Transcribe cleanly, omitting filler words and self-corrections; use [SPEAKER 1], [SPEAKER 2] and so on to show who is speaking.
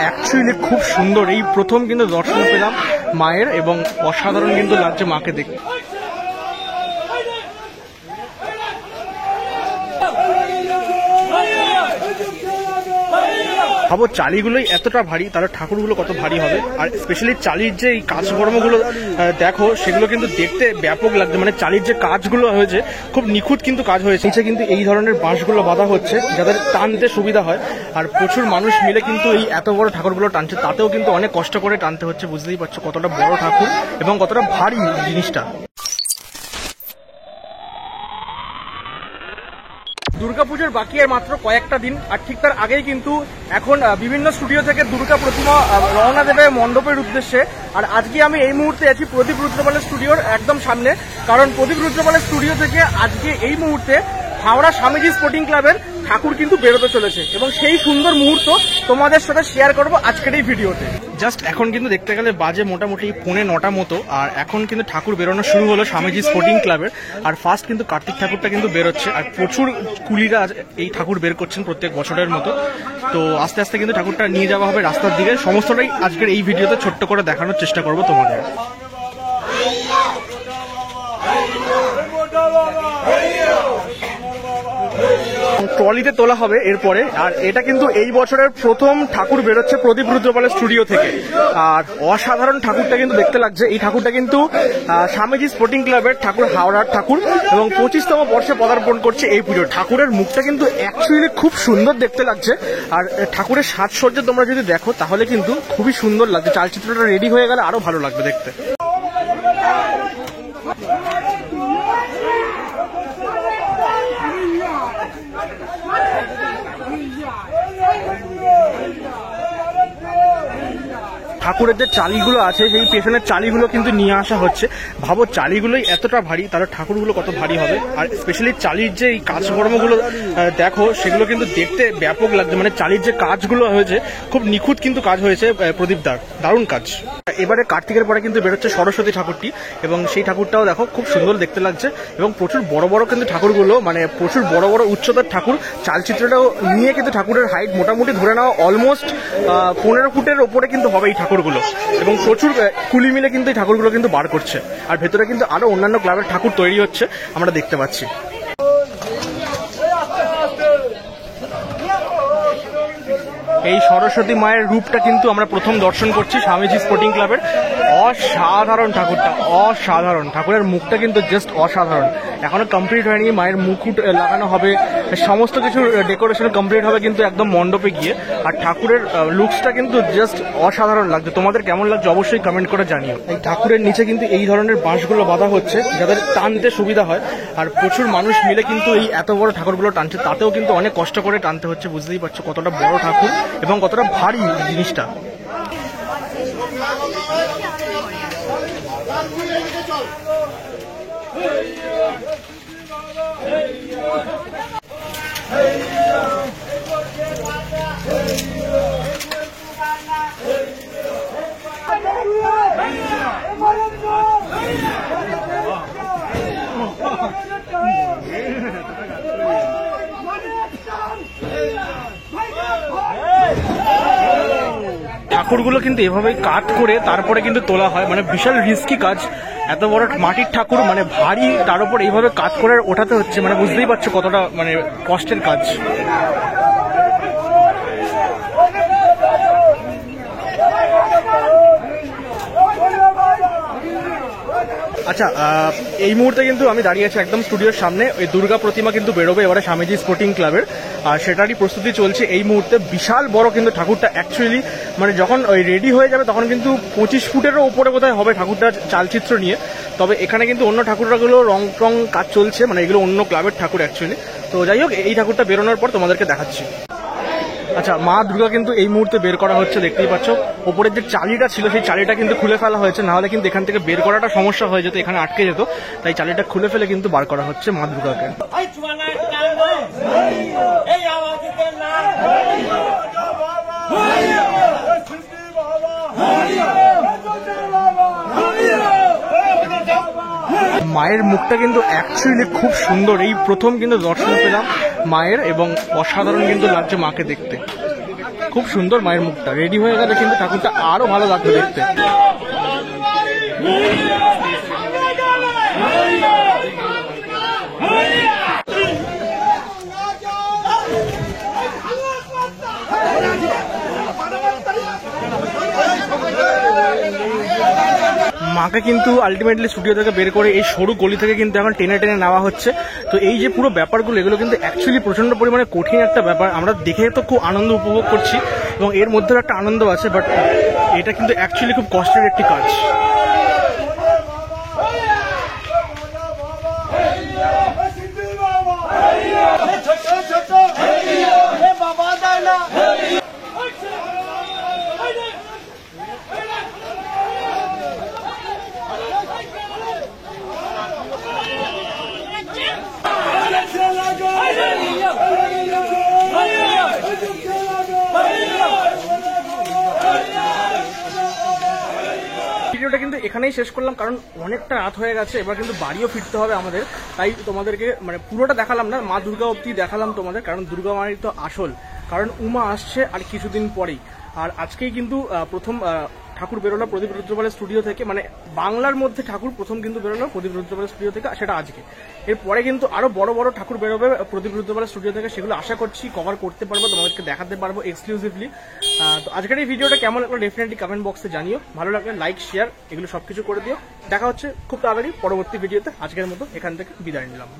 [SPEAKER 1] Actually খুব সুন্দর, এই প্রথম কিন্তু দর্শন পেলাম মায়ের এবং অসাধারণ কিন্তু লাগছে মাকে দেখতে। ভাবো চালিগুলোই এতটা ভারী, তাহলে ঠাকুরগুলো কত ভারী হবে। আর স্পেশালি চালির যে এই কাজকর্মগুলো দেখো, সেগুলো কিন্তু দেখতে ব্যাপক লাগছে। মানে চালির যে কাজগুলো হয়েছে খুব নিখুঁত কিন্তু কাজ হয়েছে। নিচে কিন্তু এই ধরনের বাঁশগুলো বাঁধা হচ্ছে যাদের টানতে সুবিধা হয়। আর প্রচুর মানুষ মিলে কিন্তু এই এত বড় ঠাকুরগুলো টানছে, তাতেও কিন্তু অনেক কষ্ট করে টানতে হচ্ছে। বুঝতেই পারছো কতটা বড় ঠাকুর এবং কতটা ভারী জিনিসটা। দুর্গাপুজোর বাকি আর মাত্র কয়েকটা দিন, আর ঠিক তার আগেই কিন্তু এখন বিভিন্ন স্টুডিও থেকে দুর্গা প্রতিমা রওনা দেবে মণ্ডপের উদ্দেশ্যে। আর আজকে আমি এই মুহূর্তে আছি প্রদীপ রুদ্রপালের স্টুডিওর একদম সামনে, কারণ প্রদীপ রুদ্রপালের স্টুডিও থেকে আজকে এই মুহূর্তে হাওড়া স্বামীজি স্পোর্টিং ক্লাবের ঠাকুর কিন্তু বেরোতে চলেছে এবং সেই সুন্দর মুহূর্ত তোমাদের সাথে শেয়ার করব আজকের এই ভিডিওতে। জাস্ট এখন কিন্তু দেখতে গেলে বাজে মোটামুটি 9:45 মতো, আর এখন কিন্তু ঠাকুর বেরোনো শুরু হলো স্বামীজি স্পোর্টিং ক্লাবের। আর ফার্স্ট কিন্তু কার্তিক ঠাকুরটা কিন্তু বেরোচ্ছে, আর প্রচুর কুলিরা এই ঠাকুর বের করছেন প্রত্যেক বছরের মতো। তো আস্তে আস্তে কিন্তু ঠাকুরটা নিয়ে যাওয়া হবে রাস্তার দিকে। সমস্তটাই আজকের এই ভিডিওতে ছোট্ট করে দেখানোর চেষ্টা করবো তোমাদের। ট্রলিতে তোলা হবে এরপরে। আর এটা কিন্তু এই বছরের প্রথম ঠাকুর বেরোচ্ছে প্রদীপ রুদ্রপালের স্টুডিও থেকে। আর অসাধারণ ঠাকুরটা কিন্তু দেখতে লাগছে। এই ঠাকুরটা কিন্তু স্বামীজি স্পোর্টিং ক্লাবের ঠাকুর, হাওড়ার ঠাকুর, এবং 25তম বর্ষে পদার্পণ করছে এই পুজো। ঠাকুরের মুখটা কিন্তু অ্যাকচুয়ালি খুব সুন্দর দেখতে লাগছে। আর ঠাকুরের সাজসজ্জা তোমরা যদি দেখো তাহলে কিন্তু খুবই সুন্দর লাগছে। চালচিত্রটা রেডি হয়ে গেলে আরো ভালো লাগবে দেখতে। ঠাকুরের যে চালিগুলো আছে সেই পেছনের চালিগুলো কিন্তু নিয়ে আসা হচ্ছে। ভাবো চালিগুলোই এতটা ভারী, তাহলে ঠাকুরগুলো কত ভারী হবে। আর স্পেশালি চালির যে এই কাজকর্মগুলো দেখো, সেগুলো কিন্তু দেখতে ব্যাপক লাগছে। মানে চালির যে কাজগুলো হয়েছে খুব নিখুঁত কিন্তু কাজ হয়েছে প্রদীপদার, দারুণ কাজ। এবারে কার্তিকের পরে কিন্তু বেরোচ্ছে সরস্বতী ঠাকুরটি, এবং সেই ঠাকুরটাও দেখো খুব সুন্দর দেখতে লাগছে। এবং প্রচুর বড় বড় কিন্তু ঠাকুরগুলো, মানে প্রচুর বড় বড় উচ্চতার ঠাকুর। চালচিত্রটাও নিয়ে কিন্তু ঠাকুরের হাইট মোটামুটি ধরে নাও অলমোস্ট 15 ফুটের ওপরে কিন্তু হবে এই ঠাকুরগুলো। এবং প্রচুর কুলি মিলে কিন্তু এই ঠাকুরগুলো কিন্তু বার করছে। আর ভেতরে কিন্তু আরো অন্যান্য ক্লাবের ঠাকুর তৈরি হচ্ছে, আমরা দেখতে পাচ্ছি। এই সরস্বতী মায়ের রূপটা কিন্তু আমরা প্রথম দর্শন করছি স্বামীজি স্পোর্টিং ক্লাবের। অসাধারণ ঠাকুরটা, অসাধারণ। ঠাকুরের মুখটা কিন্তু জাস্ট অসাধারণ। এখনো কমপ্লিট হয়নি, মায়ের মুকুট লাগানো হবে, সমস্ত কিছু ডেকোরেশন কমপ্লিট হবে কিন্তু একদম মণ্ডপে গিয়ে। আর ঠাকুরের লুকসটা কিন্তু জাস্ট অসাধারণ লাগছে। তোমাদের কেমন লাগছে অবশ্যই কমেন্ট করে জানিও। এই ঠাকুরের নিচে কিন্তু এই ধরনের বাঁশগুলো বাঁধা হচ্ছে যাদের টানতে সুবিধা হয়। আর প্রচুর মানুষ মিলে কিন্তু এই এত বড় ঠাকুরগুলো টানছে, তাতেও কিন্তু অনেক কষ্ট করে টানতে হচ্ছে। বুঝতেই পারছো কতটা বড় ঠাকুর এবং কতটা ভারী জিনিসটা। ঠাকুরগুলো কিন্তু এভাবেই কাট করে তারপরে কিন্তু তোলা হয়, মানে বিশাল রিস্কি কাজ। এত বড় মাটির ঠাকুর মানে ভারী, তার উপর এইভাবে কাজ করে ওঠাতে হচ্ছে, মানে বুঝতেই পারছো কতটা মানে কষ্টের কাজ। আচ্ছা, এই মুহূর্তে কিন্তু আমি দাঁড়িয়ে আছি একদম স্টুডিওর সামনে। ওই দুর্গা প্রতিমা কিন্তু বেরোবে এবারে স্বামীজি স্পোর্টিং ক্লাবের, আর সেটারই প্রস্তুতি চলছে এই মুহূর্তে। বিশাল বড় কিন্তু ঠাকুরটা অ্যাকচুয়ালি, মানে যখন ওই রেডি হয়ে যাবে তখন কিন্তু 25 ফুটেরও উপরে কোথায় হবে ঠাকুরটার চালচিত্র নিয়ে। তবে এখানে কিন্তু অন্য ঠাকুরগুলো রং টং কাজ চলছে, মানে এগুলো অন্য ক্লাবের ঠাকুর অ্যাকচুয়ালি। তো যাই হোক, এই ঠাকুরটা বেরোনোর পর তোমাদেরকে দেখাচ্ছি। আচ্ছা, মা দুর্গা কিন্তু এই মুহূর্তে বের করা হচ্ছে, দেখতেই পাচ্ছ। ওপরের যে চালিটা ছিল সেই চালিটা কিন্তু খুলে ফেলা হয়েছে, নাহলে কিন্তু এখান থেকে বের করাটা সমস্যা হয়ে যেত, এখানে আটকে যেত। তাই চালিটা খুলে ফেলে কিন্তু বার করা হচ্ছে মা দুর্গাকে। মায়ের মুখটা কিন্তু অ্যাকচুয়ালি খুব সুন্দর, এই প্রথম কিন্তু দর্শন পেলাম মায়ের এবং অসাধারণ কিন্তু লাগছে মাকে দেখতে। খুব সুন্দর মায়ের মুখটা, রেডি হয়ে গেলে কিন্তু ঠাকুরটা আরো ভালো লাগবে দেখতে। মাকে কিন্তু আলটিমেটলি স্টুডিও থেকে বের করে এই সরু গলি থেকে কিন্তু এখন টেনে টেনে নেওয়া হচ্ছে। তো এই যে পুরো ব্যাপারগুলো, এগুলো কিন্তু অ্যাকচুয়ালি প্রচন্ড পরিমাণে কঠিন একটা ব্যাপার। আমরা দেখে তো খুব আনন্দ উপভোগ করছি এবং এর মধ্যেও একটা আনন্দ আছে, বাট এটা কিন্তু অ্যাকচুয়ালি খুব কষ্টের একটি কাজ। ভিডিওটা কিন্তু এখানেই শেষ করলাম, কারণ অনেকটা রাত হয়ে গেছে, এবার কিন্তু বাড়িও ফিরতে হবে আমাদের। তাই তোমাদেরকে মানে পুরোটা দেখালাম না, মা দুর্গা অবধি দেখালাম তোমাদের, কারণ দুর্গা মায়ের তো আসল, কারণ উমা আসছে আর কিছুদিন পরেই। আর আজকেই কিন্তু প্রথম ঠাকুর বেরোলো প্রদীপ রুদ্রপালের স্টুডিও থেকে, মানে বাংলার মধ্যে ঠাকুর প্রথম কিন্তু বেরোলো প্রদীপ রুদ্রপালের স্টুডিও থেকে, সেটা আজকে। এরপরে কিন্তু আরো বড় বড় ঠাকুর বেরোবে প্রদীপ রুদ্রপালের স্টুডিও থেকে, সেগুলো আশা করছি কভার করতে পারবো, তোমাদেরকে দেখাতে পারবো এক্সক্লুসিভলি। তো আজকের এই ভিডিওটা কেমন লাগলো ডেফিনেটলি কমেন্ট বক্সে জানিও। ভালো লাগলে লাইক শেয়ার এগুলো সবকিছু করে দিও। দেখা হচ্ছে খুব তাড়াতাড়ি পরবর্তী ভিডিওতে। আজকের মতো এখান থেকে বিদায় নিলাম।